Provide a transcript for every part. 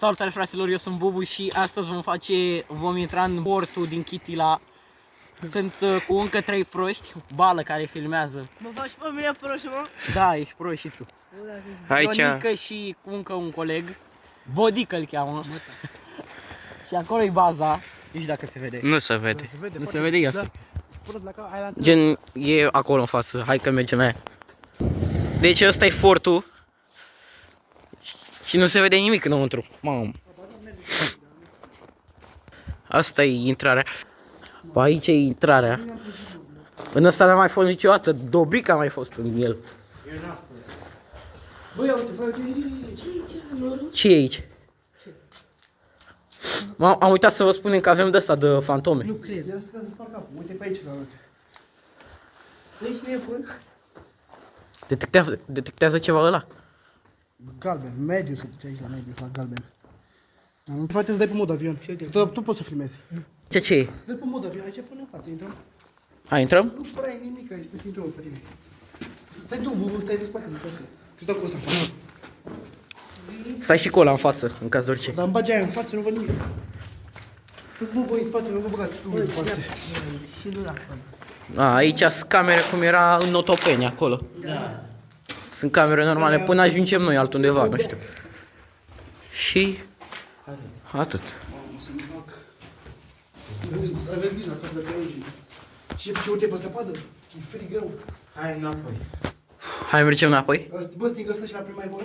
Salutare fraților, eu sunt Bubu și astăzi vom intra în portul din Chitila. Sunt cu încă 3 proști, Bală care filmează. Mă faci pe mine proști, mă? Da, ești prost și tu. Aici. Ionică și cu încă un coleg, Bodică îl cheamă. Și acolo e baza, nu știu dacă se vede. Nu se vede. Nu se vede, ia stai. Gen, e acolo în față. Hai că mergem la ea. Deci ăsta e fortul. Și nu se vede nimic înăuntru. Mamă. Asta e intrarea. Pe aici e intrarea. În ăsta n-a mai fost niciodată. Dobrica a mai fost în el. Băi, uite, frate, Ce e aici? Am uitat să vă spunem că avem de-asta de fantome. nu cred. Ia să spar capul. Uite pe aici, la roate. Ești nebun? Detectează ceva ăla. Galben, mediu se duce aici la mediu, la galben. Frate, îți dai pe mod avion. Tu poți să filmezi. Ce e? Dai pe mod avion, aici pune în față, intrăm. Hai, intrăm? Nu prea e nimic aici, te intrăm pe tine. Stai tu, Bubu, stai în spate, în față. Și stau cu ăsta în față. Stai și cu ăla în față, în caz de orice. Dar îmi bagi aia în față, nu văd nimic. Tu-ți vă voi în spate, nu vă băgați tu în față. Și nu la fel. Aici sunt camere cum era în Otopeni, acolo. Da. Sunt camere normale până ajungem noi altundeva, nu știu. Și atât. Aveți grijă la cap de pe aici. Și ce uite pe zăpadă? E frig rău. Hai înapoi. Hai, mergem înapoi? Bă, stingă ăsta și la prima e bună?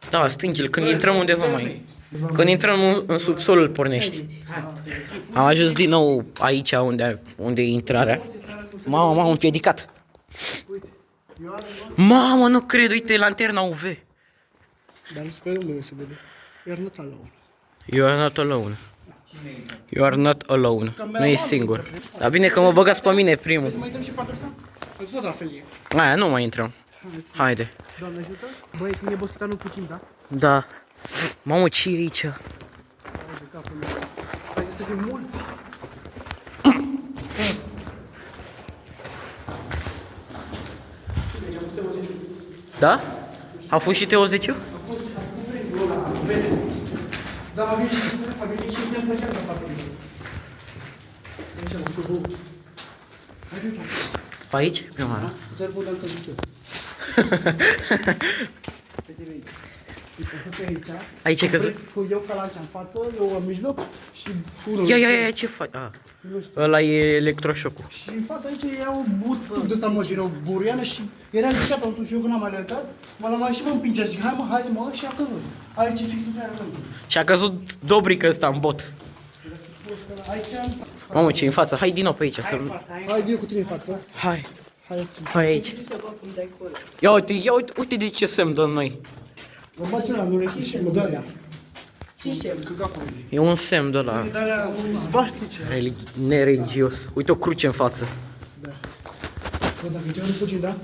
Da, stingi-l, când intrăm undeva mai... Când intrăm în subsol îl pornești. Am ajuns din nou aici unde e intrarea. Mamă, m-am împiedicat. Mamă, nu cred, uite, lanterna UV. Dar nu se pe unde se vede. Iar nu la unul. You are not alone. You are not alone. Nu ești singur. Dar bine că mă băgați pe mine primul. Să mai dăm și partea asta? Că tot la fel e. Aia, nu mai intrăm. Haide. Doamne ajută. Băi, când e bospitalul puțin, da? Da. Mamă, ce e aici? Hai de capul meu. Hai să fim mulți. Da? A fost și Teozeciu? A făcut primul ăla, mediu. Dar a venit și mi-am plăcea la partea lui. Aici, ușor, bă. Hai de aici. Pe aici? Prima oară. Ți-ar putea altă zic eu. Pe tine aici. Uite, a fost aici. Aici e căzut. Cu eu ca la în față, eu în mijloc și unul. Ia, ce faci? Ăla e electroșocul. Și în față aici era un but de ăsta măcină, o buruiană și era lișat în sus și eu când am alergat, mă l-am mai și mă împingea, zic, hai mă, și a căzut. Aici e fix în care am. Și a căzut Dobrica ăsta în bot. Aici am... Mamă, ce în față? Hai din nou pe aici. Să... Hai, eu cu tine în față. Hai. Hai. Hai aici. Ia uite de ce semn dăm noi. Mă bagi la nu rechi și mă doare. Ce semn? Că capul. E un semn de la Dar zvaștice. nereligios. Uite o cruce în față. Da. Bă, dacă încercăm să fugim, da?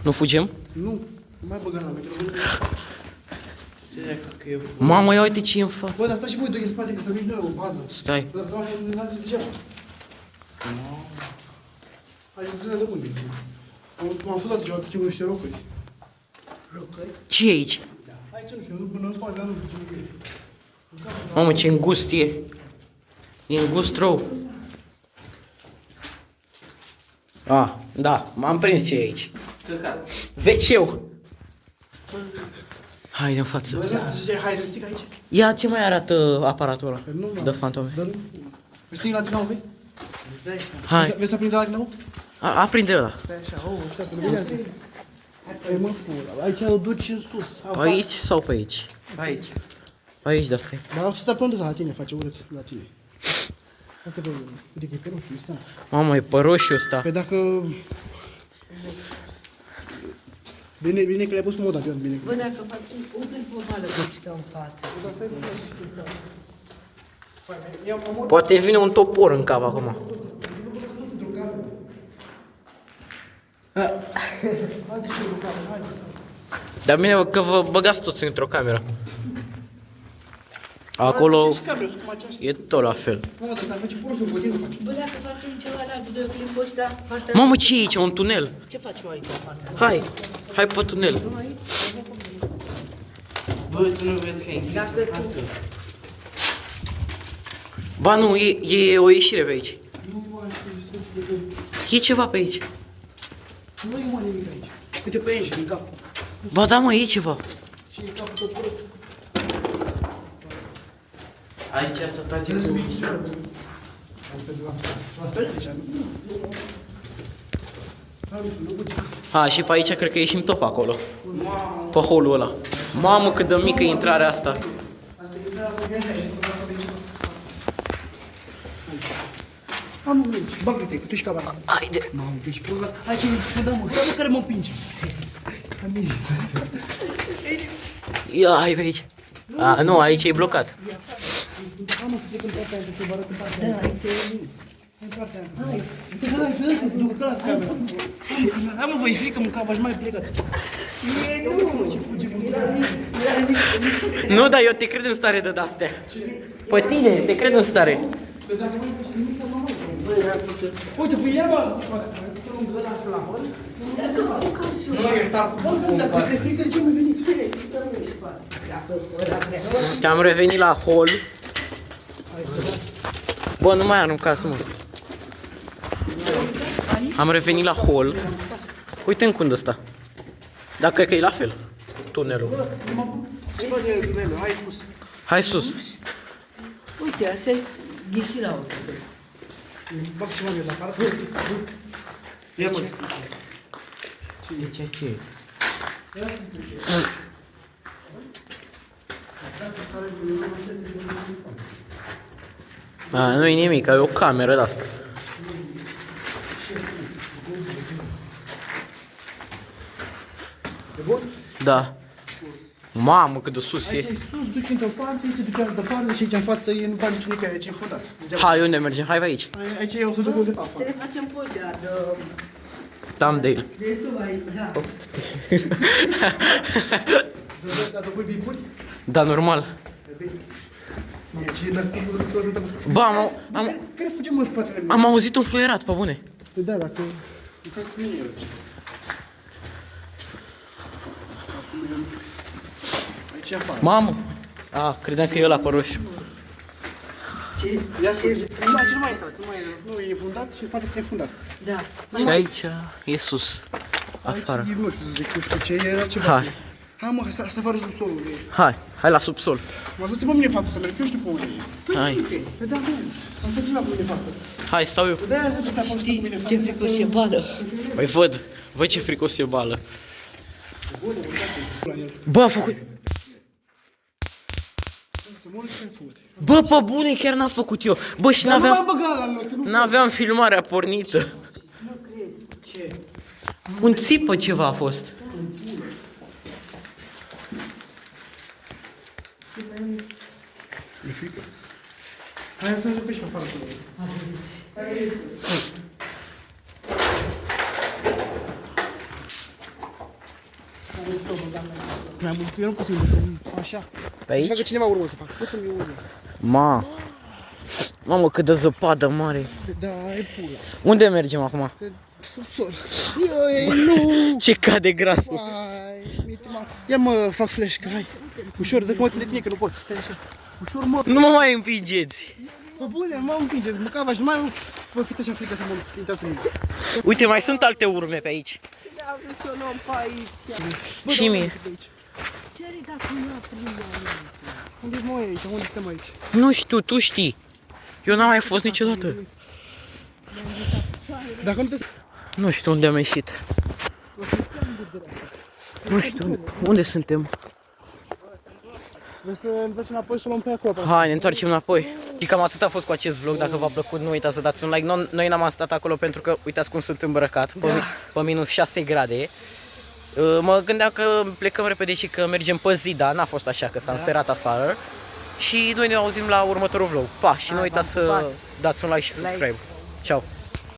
Nu fugim? Nu. Nu mai băgăm la microfon. Mamă, ia uite ce e în Bă, față. dar stai și voi doi în spate, că să mici noi o bază. Stai. Dar să nu n-ați degeaba. Hai, nu te unde. M-am fost la ceva, trecem niște rocuri. Ce e aici? Aici nu știu, până în spate, dar nu știu ce e. Mamă, ce îngust e. E îngust rău. Da, m-am prins ce e aici. WC-ul. Hai în față. Bă, zice, hai să zic aici. Ia ce mai arată aparatul ăla Nu, de fantome. Dar nu. Știi la dinau, vei? Hai, Vezi să prinde la dinau? aprinde ăla. Stai așa, așa, că nu vine asta. Hai, mă, pula. Aici o duci în sus. Aici sau pe aici? Aici. Aici, da, stai. Dar o să stai pe unde la tine, face urât la tine. Asta e problema. Uite că e pe roșu, ăsta. Mamă, e pe roșu ăsta. Păi dacă... Bine că le-ai pus pe mod avion, bine. Bă, dacă facem, uite-l pe bală că stă în față. Poate vine un topor în cap acum. Dar bine că vă băgați toți într-o cameră. Acolo e tot la fel. Mamă, dar face pur și simplu, face. Bă, dacă facem ceva la videoclipul ăsta, partea... Mamă, ce e aici? Un tunel. Ce facem aici, partea? Hai pe tunel. Bă, tu nu vezi că e închis Dacă tu- casă. Ba nu, e o ieșire pe aici. Nu mai știu, E ceva pe aici. nu e mai nimic aici. Uite pe aici, din cap. Ba da, mă, e ceva. Și e capul tot prost. Aici să trage Trebuie să vii cineva. Asta e aici, nu? A, și pe aici cred că ieșim tot pe acolo. Pe holul ăla. Mamă, cât de mică e intrarea asta. Asta e intrarea pe aici, să facă de aici. Am un mici, bagă-te, că tu ești cabana. Haide. Mamă, tu ești pula. Aici e fă, mă, care mă împinge. Am miliță. Ia, hai pe aici. A, nu, aici e blocat. Am să plec în partea aia, să vă arăt în partea aia. În partea aia. Hai, să ăsta, să ducă căla cu camera. Hai mă, voi frică, mă, cap, aș mai plecat. Nu, dar eu te cred în stare de de-astea. Pe tine, te cred în stare. Uite, păi ia bă, să nu găda să la hol. Nu, eu stau cu Dacă ți-e frică, de ce mi-ai venit? Și am revenit la hol. Bă, nu mai aruncați, mă. Am revenit la hol. Uite în cund ăsta. Dar cred că e la fel. Tunelul. Ce bă de tunelul? Hai sus. Hai sus. Uite, asta e ghisirea. Bag ceva de la aparat. Ia mă. Ce? A, nu-i nimic, e o cameră de asta. E bun? Da. Mamă, cât de sus Aici e. e sus, duci într-o parte, te duci în altă parte și aici în față e în bani cine care, aici e înfundat. Hai, unde mergem? Hai pe aici. Aici e o să duc unde fac. Să ne facem poza de Thumbnail. YouTube aici, da. Dar după bipuri? Da, normal. Mamă, ce e, dar tu Ba, care fugem în spatele meu? am auzit un fluierat, pe bune. Păi da, dacă... Aici e afară. Mamă. A, credeam că e ăla pe roșu. Ia să... Nu mai intrați, nu e fundat și face să e fundat. Da. Și aici e sus. Afară. Aici, nu știu să zic, nu știu ce era ceva. Hai. Hai mă, asta afară subsolul. Hai la subsol. Mă lăsați pe mine în față să merg, eu știu pe unde e. Hai. Păi da, bine, am făcut ceva pe mine în față. Hai, stau eu. De-aia zic să te apuci pe mine în față. Ce fricos e bală. Păi văd. Văd ce fricos e bală. Bă, a făcut... Să mor ce ai făcut. Bă, pe bune, chiar n-am făcut eu. Bă, și Dar nu mai n-aveam... băga la loc, nu... N-aveam filmarea pornită. Ce? Un țipă ceva a fost. Mi-e frică. Hai să ne jucăm și pe afară. Mi-am văzut că eu nu pot să-i bucăm așa. Pe Să aici? facă cineva urmă să facă. Fă-mi eu urmă. Mamă, cât de zăpadă mare. Da, e pula. Unde mergem acum? Subsol. Nu! Ce cade grasul. Hai, mi-e temat. Ia mă, fac flash, că hai. Ușor, dă că mă ține tine, că nu pot. Stai așa. Ușor, mă. Nu mă mai împingeți. Bă, bune, mă împingeți, mă cava și nu mai vă fi așa frică să mă intrați în mine. Uite, mai sunt alte urme pe aici. Da, vrem să o luăm pe aici. Și mie. Ce-are dacă nu a prins Unde ești, mă, aici? Unde suntem aici? Nu știu, tu știi. Eu n-am mai fost niciodată. Dacă nu te... Nu știu unde am ieșit. Nu știu unde suntem. Vrei să ne întoarcem înapoi să o luăm pe acolo? Hai, ne întoarcem înapoi. Și cam atât a fost cu acest vlog. Dacă v-a plăcut, nu uitați să dați un like. Noi n-am stat acolo pentru că uitați cum sunt îmbrăcat. Pe minus 6 grade. Mă gândeam că plecăm repede și că mergem pe zi, dar n-a fost așa, că s-a înserat afară. Și noi ne auzim la următorul vlog. Pa! Și nu uitați să dați un like și subscribe. Ciao!